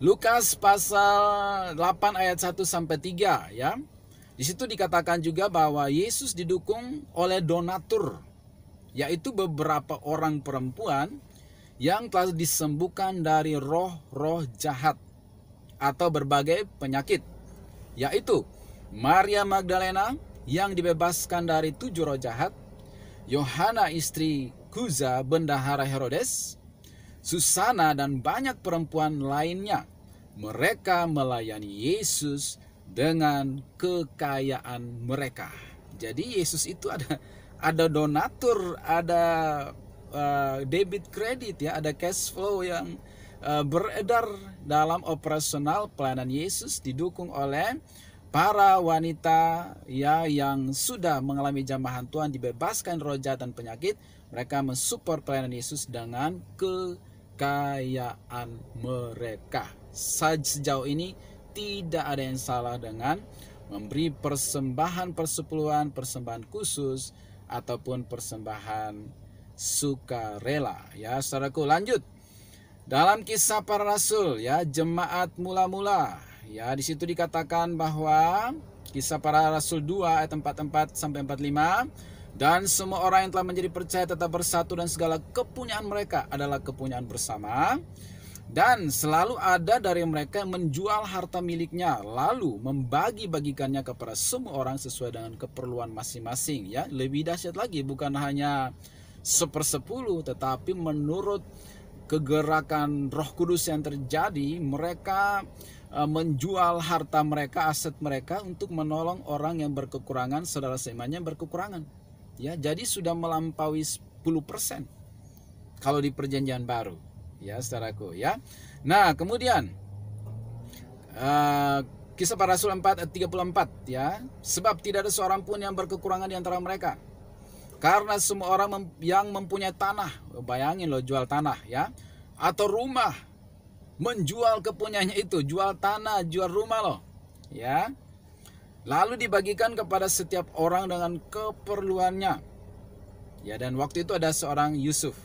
Lukas pasal 8 ayat 1 sampai 3 ya. Di situ dikatakan juga bahwa Yesus didukung oleh donatur, yaitu beberapa orang perempuan yang telah disembuhkan dari roh-roh jahat atau berbagai penyakit, yaitu Maria Magdalena yang dibebaskan dari 7 roh jahat, Yohana istri Kuza bendahara Herodes, Susana dan banyak perempuan lainnya. Mereka melayani Yesus dengan kekayaan mereka. Jadi Yesus itu ada donatur, ada debit kredit ya, ada cash flow yang beredar dalam operasional pelayanan Yesus, didukung oleh para wanita ya yang sudah mengalami jamahan Tuhan, dibebaskan roh jahat dan penyakit. Mereka mensupport pelayanan Yesus dengan kekayaan mereka. Sejauh ini tidak ada yang salah dengan memberi persembahan persepuluhan, persembahan khusus, ataupun persembahan sukarela. Ya, saudaraku, lanjut. Dalam Kisah Para Rasul, ya, jemaat mula-mula, ya, di situ dikatakan bahwa Kisah Para Rasul 2 ayat 44 sampai 45, dan semua orang yang telah menjadi percaya tetap bersatu dan segala kepunyaan mereka adalah kepunyaan bersama. Dan selalu ada dari mereka yang menjual harta miliknya lalu membagi-bagikannya kepada semua orang sesuai dengan keperluan masing-masing. Ya, lebih dahsyat lagi, bukan hanya 1/10, tetapi menurut kegerakan Roh Kudus yang terjadi, mereka menjual harta mereka, aset mereka untuk menolong orang yang berkekurangan, saudara seimannya yang berkekurangan. Ya, jadi sudah melampaui 10% kalau di Perjanjian Baru. Ya, saudaraku ya. Nah, kemudian Kisah Para Rasul 4 ayat 34 ya. Sebab tidak ada seorang pun yang berkekurangan di antara mereka. Karena semua orang yang mempunyai tanah, bayangin loh, jual tanah ya, atau rumah, menjual kepunyaannya itu, jual tanah, jual rumah loh, ya. Lalu dibagikan kepada setiap orang dengan keperluannya. Ya, dan waktu itu ada seorang Yusuf,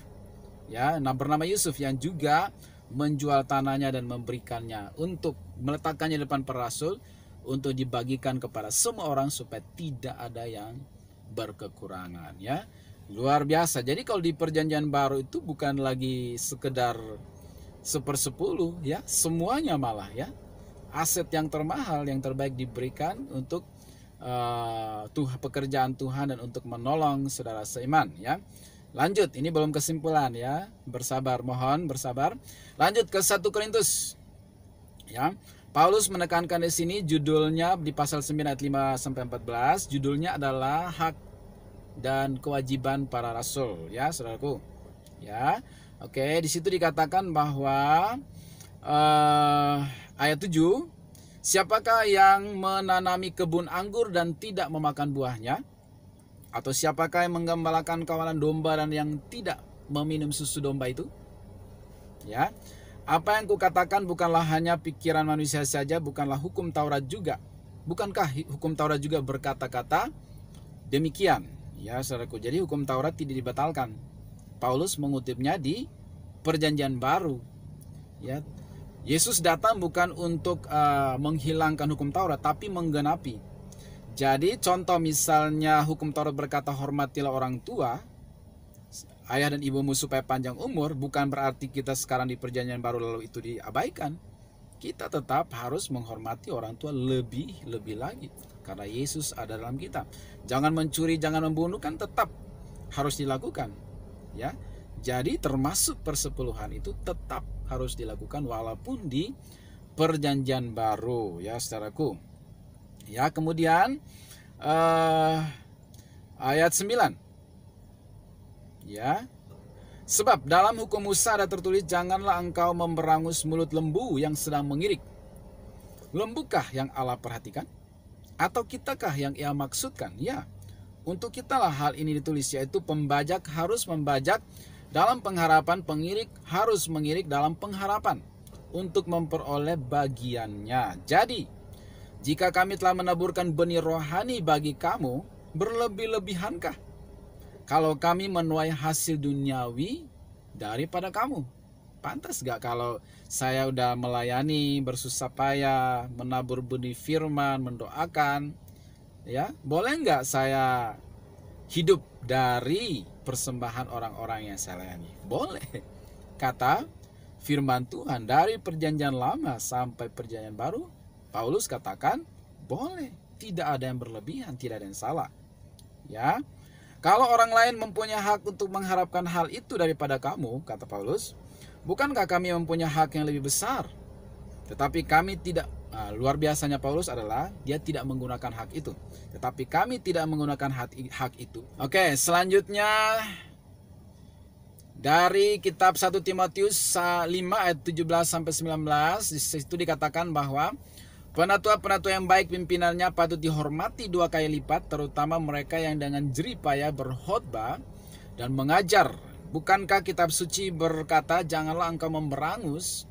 ya, bernama Yusuf yang juga menjual tanahnya dan memberikannya untuk meletakkannya di depan para rasul untuk dibagikan kepada semua orang supaya tidak ada yang berkekurangan, ya. Luar biasa. Jadi kalau di Perjanjian Baru itu bukan lagi sekedar 1/10 ya, semuanya malah ya. Aset yang termahal, yang terbaik diberikan untuk pekerjaan Tuhan dan untuk menolong saudara seiman ya. Lanjut, ini belum kesimpulan ya. Bersabar, mohon bersabar. Lanjut ke 1 Korintus. Ya. Paulus menekankan di sini judulnya di pasal 9 ayat 5 sampai 14, judulnya adalah hak dan kewajiban para rasul ya, saudaraku. Ya. Oke, di situ dikatakan bahwa ayat 7, siapakah yang menanami kebun anggur dan tidak memakan buahnya? Atau siapakah yang menggembalakan kawanan domba dan yang tidak meminum susu domba itu? Ya. Apa yang kukatakan bukanlah hanya pikiran manusia saja, bukanlah hukum Taurat juga. Bukankah hukum Taurat juga berkata-kata demikian? Ya, saudaraku. Jadi hukum Taurat tidak dibatalkan. Paulus mengutipnya di Perjanjian Baru. Ya. Yesus datang bukan untuk menghilangkan hukum Taurat, tapi menggenapi. Jadi contoh misalnya hukum Taurat berkata hormatilah orang tua, ayah dan ibumu supaya panjang umur, bukan berarti kita sekarang di Perjanjian Baru lalu itu diabaikan. Kita tetap harus menghormati orang tua lebih lagi karena Yesus ada dalam kita. Jangan mencuri, jangan membunuh kan tetap harus dilakukan. Ya. Jadi termasuk persepuluhan itu tetap harus dilakukan walaupun di Perjanjian Baru ya, saudaraku. Ya, kemudian ayat 9. Ya. Sebab dalam hukum Musa ada tertulis, janganlah engkau memberangus mulut lembu yang sedang mengirik. Lembukah yang Allah perhatikan? Atau kitakah yang ia maksudkan? Ya, untuk kitalah hal ini ditulis, yaitu pembajak harus membajak dalam pengharapan, pengirik harus mengirik dalam pengharapan untuk memperoleh bagiannya. Jadi, jika kami telah menaburkan benih rohani bagi kamu, berlebih-lebihankah kalau kami menuai hasil duniawi daripada kamu? Pantas gak kalau saya udah melayani, bersusah payah, menabur benih firman, mendoakan, ya, boleh nggak saya hidup dari persembahan orang-orang yang saya layani? Boleh. Kata firman Tuhan dari perjanjian lama sampai perjanjian baru, Paulus katakan boleh. Tidak ada yang berlebihan, tidak ada yang salah. Ya, kalau orang lain mempunyai hak untuk mengharapkan hal itu daripada kamu, kata Paulus, bukankah kami mempunyai hak yang lebih besar? Tetapi kami tidak. Luar biasanya Paulus adalah dia tidak menggunakan hak itu. Tetapi kami tidak menggunakan hak itu. Oke, selanjutnya dari kitab 1 Timotius 5 ayat 17 sampai 19, di situ dikatakan bahwa penatua-penatua yang baik pimpinannya patut dihormati 2 kali lipat, terutama mereka yang dengan jerih payah berkhotbah dan mengajar. Bukankah kitab suci berkata, janganlah engkau memberangus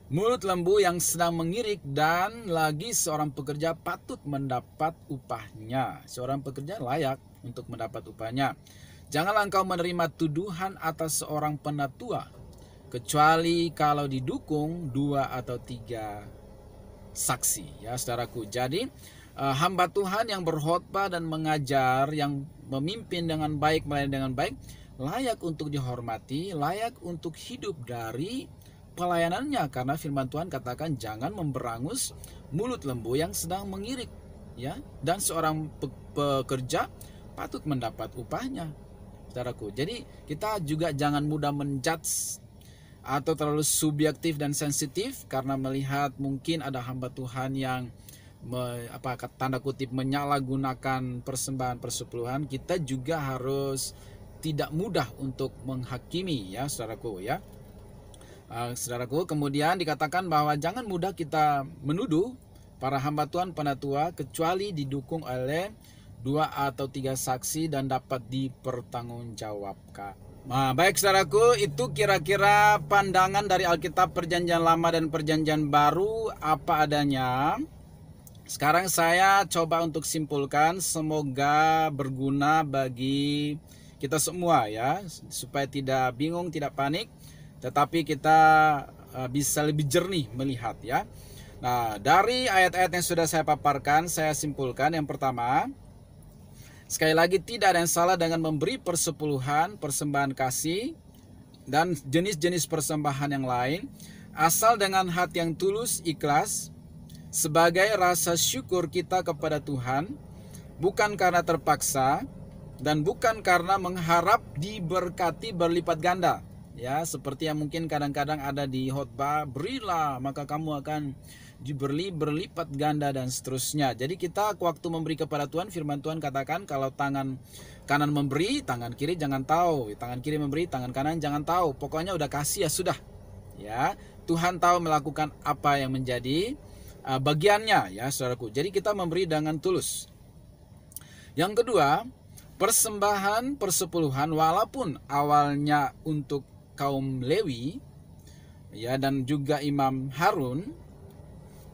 mulut lembu yang sedang mengirik, dan lagi seorang pekerja patut mendapat upahnya. Seorang pekerja layak untuk mendapat upahnya. Janganlah engkau menerima tuduhan atas seorang penatua, kecuali kalau didukung 2 atau 3 saksi. Ya, saudaraku. Jadi hamba Tuhan yang berkhotbah dan mengajar, yang memimpin dengan baik, melayani dengan baik, layak untuk dihormati, layak untuk hidup dari pelayanannya, karena firman Tuhan katakan jangan memberangus mulut lembu yang sedang mengirik, ya, dan seorang pekerja patut mendapat upahnya, saudaraku. Jadi kita juga jangan mudah menjudge atau terlalu subjektif dan sensitif karena melihat mungkin ada hamba Tuhan yang tanda kutip menyalahgunakan persembahan persepuluhan. Kita juga harus tidak mudah untuk menghakimi, ya, saudaraku, ya. Saudaraku, kemudian dikatakan bahwa jangan mudah kita menuduh para hamba Tuhan penatua kecuali didukung oleh 2 atau 3 saksi dan dapat dipertanggungjawabkan. Nah, baik saudaraku, itu kira-kira pandangan dari Alkitab Perjanjian Lama dan Perjanjian Baru apa adanya. Sekarang saya coba untuk simpulkan, semoga berguna bagi kita semua, ya, supaya tidak bingung, tidak panik, tetapi kita bisa lebih jernih melihat, ya. Nah, dari ayat-ayat yang sudah saya paparkan, saya simpulkan yang pertama, sekali lagi tidak ada yang salah dengan memberi persepuluhan, persembahan kasih, dan jenis-jenis persembahan yang lain, asal dengan hati yang tulus, ikhlas, sebagai rasa syukur kita kepada Tuhan, bukan karena terpaksa, dan bukan karena mengharap diberkati berlipat ganda. Ya, seperti yang mungkin kadang-kadang ada di khotbah, berilah maka kamu akan diberi berlipat ganda dan seterusnya. Jadi kita waktu memberi kepada Tuhan, firman Tuhan katakan kalau tangan kanan memberi, tangan kiri jangan tahu. Tangan kiri memberi, tangan kanan jangan tahu. Pokoknya udah kasih ya sudah. Ya, Tuhan tahu melakukan apa yang menjadi bagiannya, ya, saudaraku. Jadi kita memberi dengan tulus. Yang kedua, persembahan persepuluhan walaupun awalnya untuk kaum Lewi, ya, dan juga Imam Harun,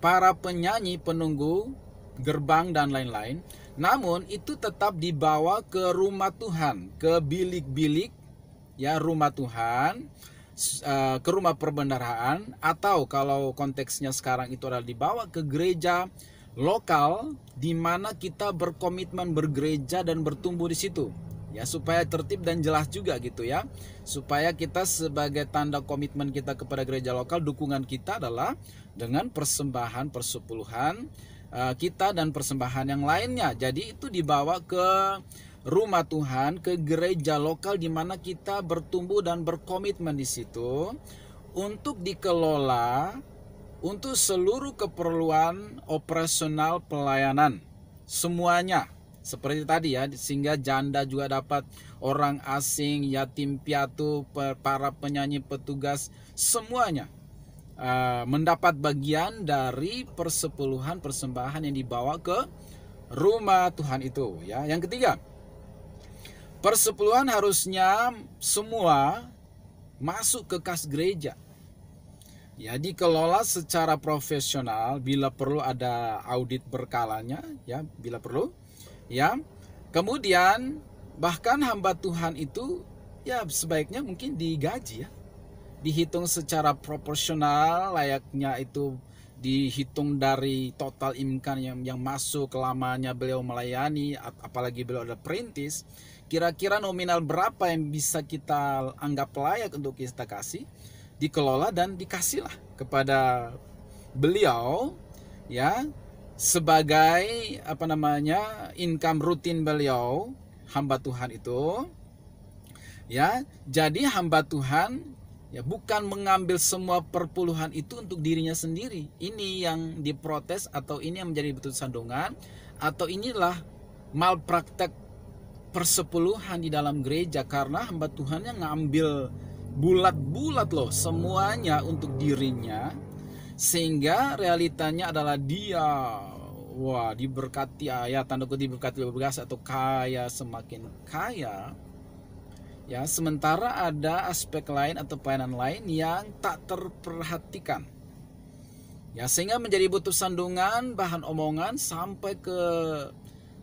para penyanyi, penunggu gerbang dan lain-lain, namun itu tetap dibawa ke rumah Tuhan, ke bilik-bilik, ya, rumah Tuhan, ke rumah perbendaharaan, atau kalau konteksnya sekarang itu adalah dibawa ke gereja lokal di mana kita berkomitmen bergereja dan bertumbuh di situ. Ya, supaya tertib dan jelas juga gitu, ya. Supaya kita sebagai tanda komitmen kita kepada gereja lokal, dukungan kita adalah dengan persembahan persepuluhan kita dan persembahan yang lainnya. Jadi itu dibawa ke rumah Tuhan, ke gereja lokal di mana kita bertumbuh dan berkomitmen di situ untuk dikelola untuk seluruh keperluan operasional pelayanan semuanya. Seperti tadi, ya, sehingga janda juga dapat, orang asing, yatim piatu, para penyanyi, petugas, semuanya mendapat bagian dari persepuluhan persembahan yang dibawa ke rumah Tuhan itu, ya. Yang ketiga, persepuluhan harusnya semua masuk ke kas gereja. Ya, dikelola secara profesional, bila perlu ada audit berkalanya, ya, bila perlu. Ya, kemudian bahkan hamba Tuhan itu ya sebaiknya mungkin digaji, ya. dihitung secara proporsional, layaknya itu dihitung dari total income yang masuk lamanya beliau melayani, apalagi beliau ada perintis, kira-kira nominal berapa yang bisa kita anggap layak untuk kita kasih, dikelola dan dikasihlah kepada beliau, ya, sebagai income rutin beliau, hamba Tuhan itu, ya. Jadi hamba Tuhan ya bukan mengambil semua perpuluhan itu untuk dirinya sendiri. Ini yang diprotes, atau ini yang menjadi betul sandungan, atau inilah malpraktek persepuluhan di dalam gereja, karena hamba Tuhan yang ngambil bulat-bulat loh semuanya untuk dirinya, sehingga realitanya adalah dia diberkati, ya tanda kutip diberkati bergas atau kaya semakin kaya, ya, sementara ada aspek lain atau pelayanan lain yang tak terperhatikan, ya, sehingga menjadi butuh sandungan, bahan omongan sampai ke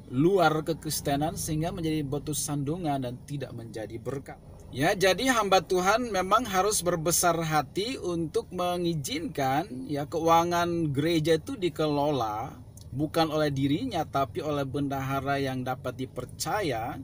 luar kekristenan, sehingga menjadi butuh sandungan dan tidak menjadi berkat. Ya, jadi hamba Tuhan memang harus berbesar hati untuk mengizinkan ya keuangan gereja itu dikelola bukan oleh dirinya, tapi oleh bendahara yang dapat dipercaya,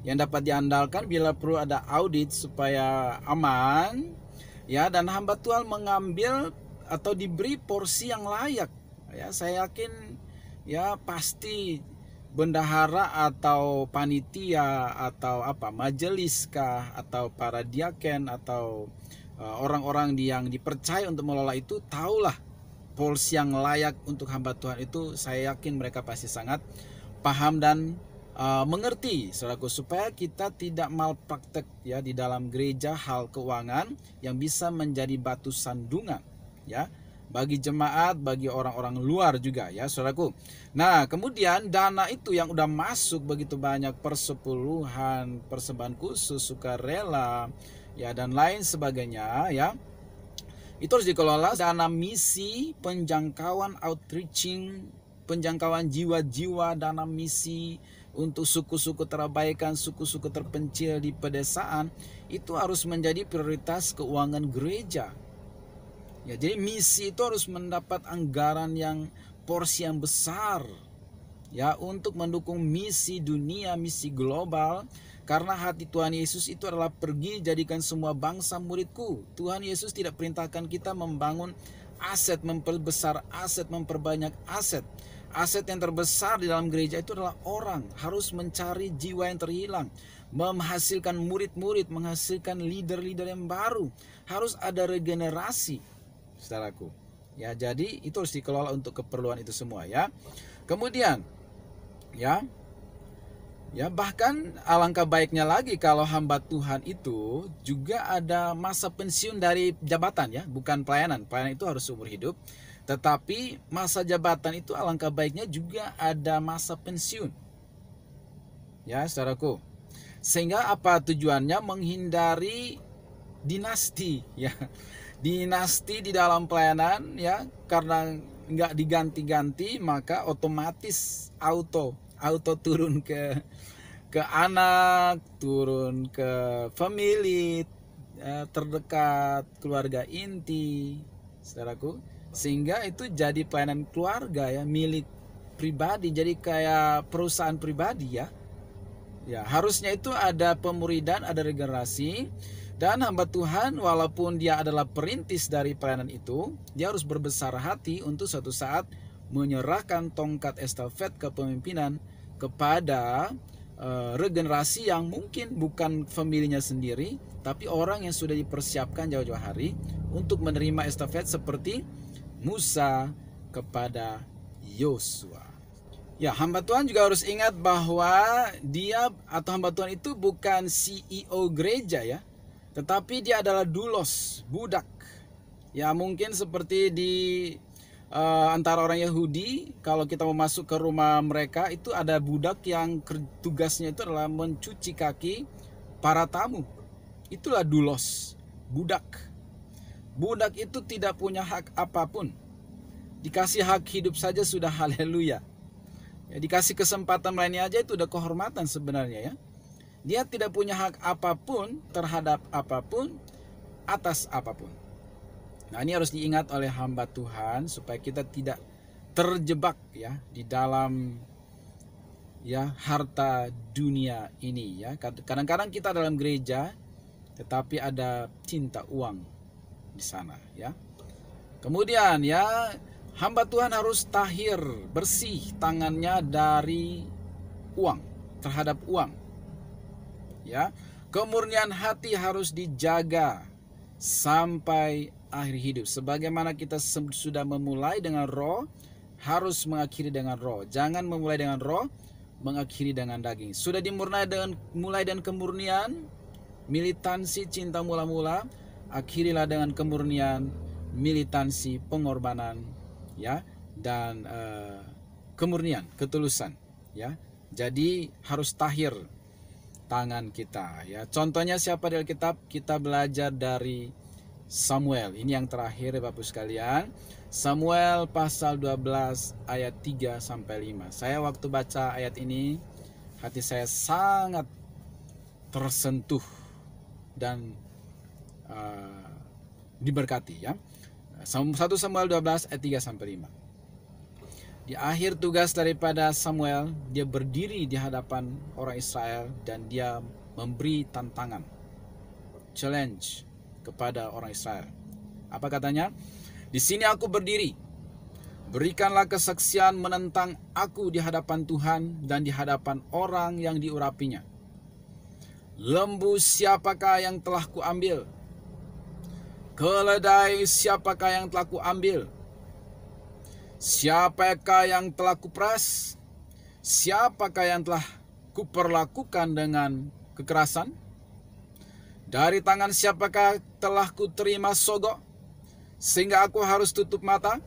yang dapat diandalkan bila perlu ada audit supaya aman, ya, dan hamba Tuhan mengambil atau diberi porsi yang layak. Ya, saya yakin ya pasti bendahara atau panitia atau majelis kah, atau para diaken atau orang-orang yang dipercaya untuk mengelola itu tahulah porsi yang layak untuk hamba Tuhan itu. Saya yakin mereka pasti sangat paham dan mengerti, saudaraku, supaya kita tidak malpraktek ya di dalam gereja hal keuangan yang bisa menjadi batu sandungan ya bagi jemaat, bagi orang-orang luar juga ya, saudaraku. Nah, kemudian dana itu yang udah masuk begitu banyak, persepuluhan, persembahan khusus, sukarela, ya, dan lain sebagainya, ya, itu harus dikelola. Dana misi, penjangkauan outreaching, penjangkauan jiwa-jiwa, dana misi untuk suku-suku terabaikan, suku-suku terpencil di pedesaan, itu harus menjadi prioritas keuangan gereja. Ya, jadi misi itu harus mendapat anggaran yang porsi yang besar ya untuk mendukung misi dunia, misi global, karena hati Tuhan Yesus itu adalah pergi jadikan semua bangsa muridku. Tuhan Yesus tidak perintahkan kita membangun aset, memperbesar aset, memperbanyak aset. Aset yang terbesar di dalam gereja itu adalah orang. Harus mencari jiwa yang terhilang, menghasilkan murid-murid, menghasilkan leader-leader yang baru. Harus ada regenerasi, saudaraku. Ya, jadi itu harus dikelola untuk keperluan itu semua ya. Kemudian ya bahkan alangkah baiknya lagi kalau hamba Tuhan itu juga ada masa pensiun dari jabatan ya, bukan pelayanan. Pelayanan itu harus seumur hidup, tetapi masa jabatan itu alangkah baiknya juga ada masa pensiun. Ya, saudaraku. Sehingga apa tujuannya? Menghindari dinasti ya. Dinasti di dalam pelayanan ya, karena nggak diganti-ganti maka otomatis auto turun ke anak, turun ke family terdekat, keluarga inti, saudaraku, sehingga itu jadi pelayanan keluarga ya, milik pribadi, jadi kayak perusahaan pribadi ya. Ya, harusnya itu ada pemuridan, ada regenerasi. Dan hamba Tuhan walaupun dia adalah perintis dari pelayanan itu, dia harus berbesar hati untuk suatu saat menyerahkan tongkat estafet kepemimpinan kepada regenerasi yang mungkin bukan familinya sendiri, tapi orang yang sudah dipersiapkan jauh-jauh hari untuk menerima estafet seperti Musa kepada Yosua. Ya, hamba Tuhan juga harus ingat bahwa dia atau hamba Tuhan itu bukan CEO gereja ya, tetapi dia adalah doulos, budak. Ya, mungkin seperti di antara orang Yahudi, kalau kita mau masuk ke rumah mereka, itu ada budak yang tugasnya itu adalah mencuci kaki para tamu. Itulah doulos, budak. Budak itu tidak punya hak apapun. Dikasih hak hidup saja sudah haleluya. Ya, dikasih kesempatan lainnya aja itu udah kehormatan sebenarnya ya. Dia tidak punya hak apapun terhadap apapun, atas apapun. Nah, ini harus diingat oleh hamba Tuhan supaya kita tidak terjebak ya di dalam ya harta dunia ini ya. Kadang-kadang kita dalam gereja tetapi ada cinta uang di sana ya. Kemudian ya, hamba Tuhan harus tahir, bersih tangannya dari uang, terhadap uang. Ya, kemurnian hati harus dijaga sampai akhir hidup. Sebagaimana kita sudah memulai dengan roh, harus mengakhiri dengan roh. Jangan memulai dengan roh, mengakhiri dengan daging. Sudah dimulai dengan kemurnian, militansi cinta mula-mula, akhirilah dengan kemurnian, militansi pengorbanan, ya, dan kemurnian, ketulusan, ya. Jadi harus tahir tangan kita, ya. Contohnya siapa di Alkitab? Kita belajar dari Samuel. Ini yang terakhir Bapak sekalian. Samuel pasal 12 ayat 3 sampai 5. Saya waktu baca ayat ini, hati saya sangat tersentuh dan diberkati ya. 1 Samuel 12 ayat 3 sampai 5. Di akhir tugas daripada Samuel, dia berdiri di hadapan orang Israel dan dia memberi tantangan, challenge kepada orang Israel. Apa katanya? Di sini aku berdiri, berikanlah kesaksian menentang aku di hadapan Tuhan dan di hadapan orang yang diurapinya. Lembu siapakah yang telah kuambil? Keledai siapakah yang telah kuambil? Siapakah yang telah kuperas? Siapakah yang telah kuperlakukan dengan kekerasan? Dari tangan siapakah telah kuterima sogok, sehingga aku harus tutup mata?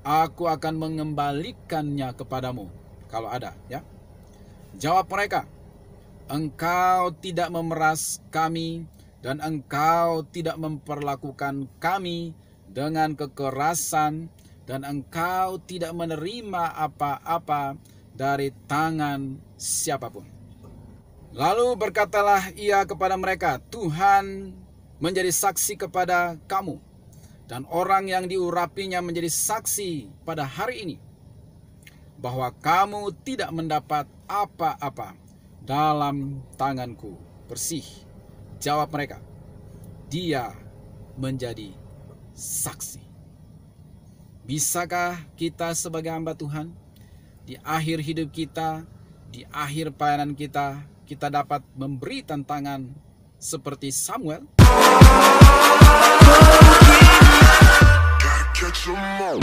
Aku akan mengembalikannya kepadamu, kalau ada, ya. Jawab mereka, engkau tidak memeras kami, dan engkau tidak memperlakukan kami dengan kekerasan, dan engkau tidak menerima apa-apa dari tangan siapapun. Lalu berkatalah ia kepada mereka, Tuhan menjadi saksi kepada kamu, dan orang yang diurapinya menjadi saksi pada hari ini, bahwa kamu tidak mendapat apa-apa dalam tanganku bersih. Jawab mereka, dia menjadi saksi. Bisakah kita sebagai hamba Tuhan, di akhir hidup kita, di akhir pelayanan kita, kita dapat memberi tantangan seperti Samuel? Gotta catch 'em all.